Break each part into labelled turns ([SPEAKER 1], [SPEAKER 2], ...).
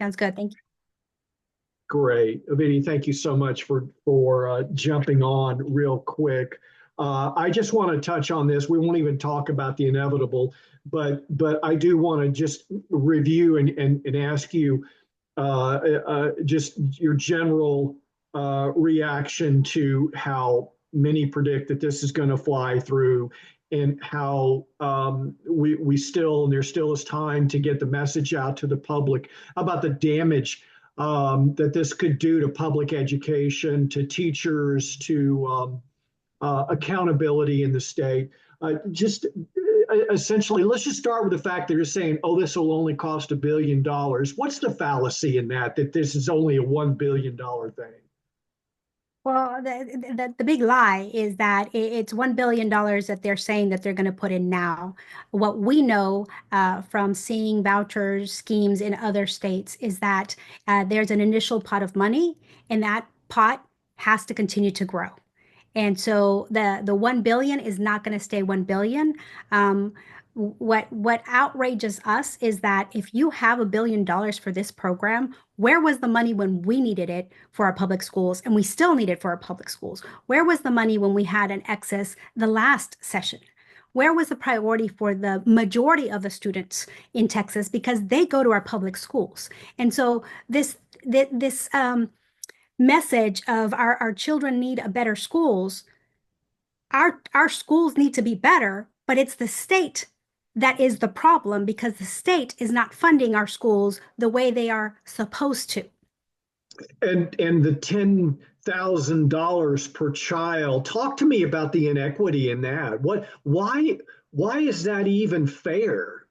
[SPEAKER 1] Sounds good. Thank you.
[SPEAKER 2] Great. Ovidia, thank you so much for jumping on real quick. I just want to touch on this. We won't even talk about the inevitable, but I do want to just review and ask you just your general reaction to how many predict that this is going to fly through, and how we still, and there still is time to get the message out to the public about the damage that this could do to public education, to teachers, to accountability in the state. Just essentially, let's just start with the fact that you're saying, oh, this will only cost $1 billion. What's the fallacy in that, that this is only a $1 billion thing?
[SPEAKER 1] Well, the big lie is that it's $1 billion that they're saying that they're going to put in now. What we know from seeing voucher schemes in other states is that there's an initial pot of money, and that pot has to continue to grow. And so the 1 billion is not going to stay 1 billion. What outrages us is that if you have $1 billion for this program, where was the money when we needed it for our public schools? And we still need it for our public schools. Where was the money when we had an excess the last session? Where was the priority for the majority of the students in Texas, because they go to our public schools? And so this message of our children need a better schools, our schools need to be better, but it's the state that is the problem, because the state is not funding our schools the way they are supposed to.
[SPEAKER 2] And the $10,000 per child. Talk to me about the inequity in that. Why is that even fair?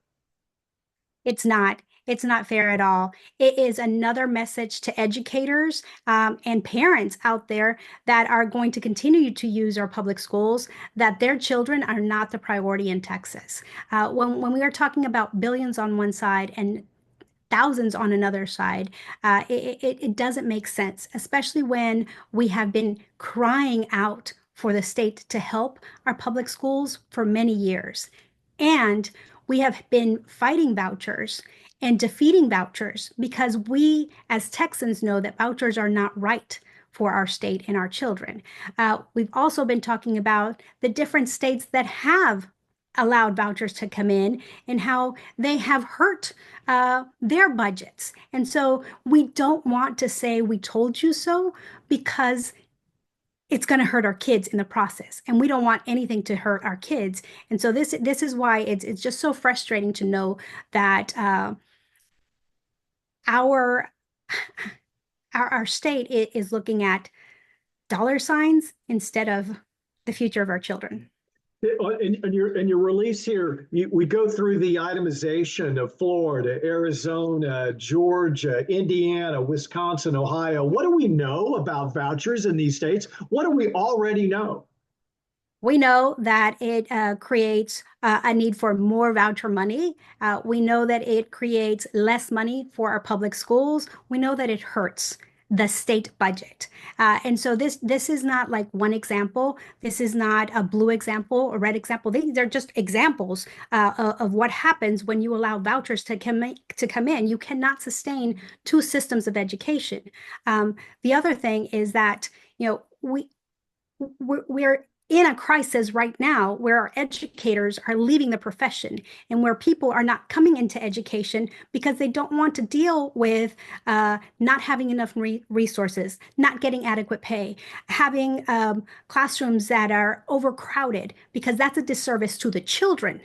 [SPEAKER 1] It's not. It's not fair at all. It is another message to educators and parents out there that are going to continue to use our public schools, that their children are not the priority in Texas. When we are talking about billions on one side and thousands on another side, it doesn't make sense, especially when we have been crying out for the state to help our public schools for many years. And we have been fighting vouchers and defeating vouchers because we, as Texans, know that vouchers are not right for our state and our children. We've also been talking about the different states that have allowed vouchers to come in and how they have hurt their budgets. And so we don't want to say we told you so, because it's going to hurt our kids in the process, and we don't want anything to hurt our kids. And so this is why it's just so frustrating to know that our our state is looking at dollar signs instead of the future of our children.
[SPEAKER 2] In your release here, we go through the itemization of Florida, Arizona, Georgia, Indiana, Wisconsin, Ohio. What do we know about vouchers in these states? What do we already know?
[SPEAKER 1] We know that it creates a need for more voucher money. We know that it creates less money for our public schools. We know that it hurts the state budget. And so this is not like one example. This is not a blue example, a red example. These are just examples of what happens when you allow vouchers to come in. You cannot sustain two systems of education. The other thing is that, you know, we're in a crisis right now where our educators are leaving the profession, and where people are not coming into education because they don't want to deal with not having enough resources, not getting adequate pay, having classrooms that are overcrowded, because that's a disservice to the children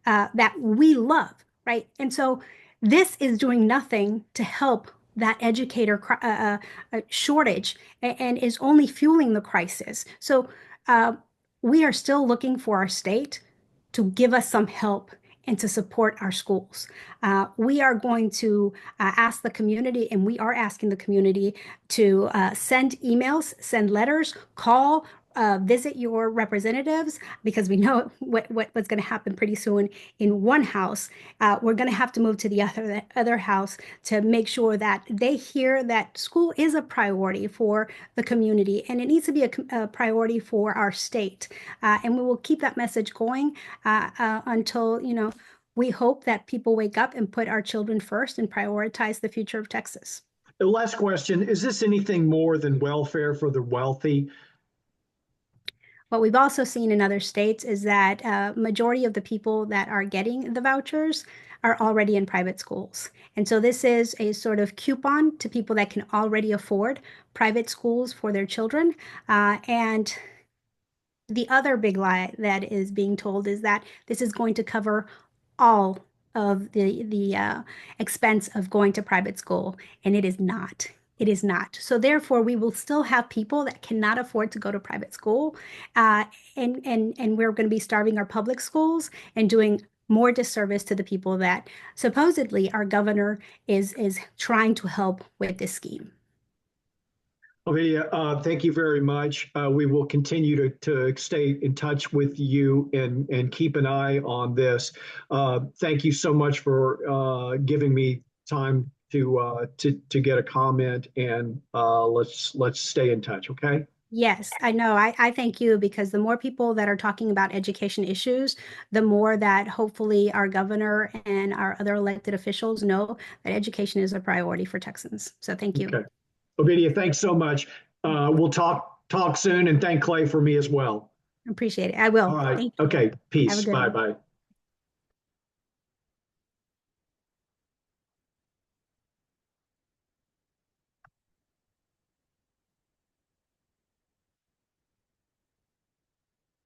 [SPEAKER 1] that we love, right? And so this is doing nothing to help that educator shortage, and is only fueling the crisis. So we are still looking for our state to give us some help and to support our schools. We are going to ask the community, and we are asking the community to send emails, send letters, call, visit your representatives, because we know what's going to happen pretty soon in one house. We're going to have to move to the other house to make sure that they hear that school is a priority for the community, and it needs to be a priority for our state. And we will keep that message going until, We hope that people wake up and put our children first and prioritize the future of Texas.
[SPEAKER 2] The last question, is this anything more than welfare for the wealthy?
[SPEAKER 1] What we've also seen in other states is that majority of the people that are getting the vouchers are already in private schools. And so this is a sort of coupon to people that can already afford private schools for their children. And the other big lie that is being told is that this is going to cover all of the expense of going to private school, and it is not. It is not. So therefore, we will still have people that cannot afford to go to private school, uh, and we're going to be starving our public schools and doing more disservice to the people that supposedly our governor is trying to help with this scheme.
[SPEAKER 2] Ovidia, thank you very much. We will continue to stay in touch with you and keep an eye on this. Thank you so much for giving me time to get a comment, and let's stay in touch. Okay.
[SPEAKER 1] Yes, I know. I thank you because the more people that are talking about education issues, the more that hopefully our governor and our other elected officials know that education is a priority for Texans. So thank you.
[SPEAKER 2] Okay. Ovidia, thanks so much. We'll talk soon, and thank Clay for me as well.
[SPEAKER 1] Appreciate it. I
[SPEAKER 2] All
[SPEAKER 1] will.
[SPEAKER 2] right.
[SPEAKER 1] Thank you.
[SPEAKER 2] Okay.
[SPEAKER 1] Have a
[SPEAKER 2] Peace.
[SPEAKER 1] good
[SPEAKER 2] Bye
[SPEAKER 1] one.
[SPEAKER 2] bye.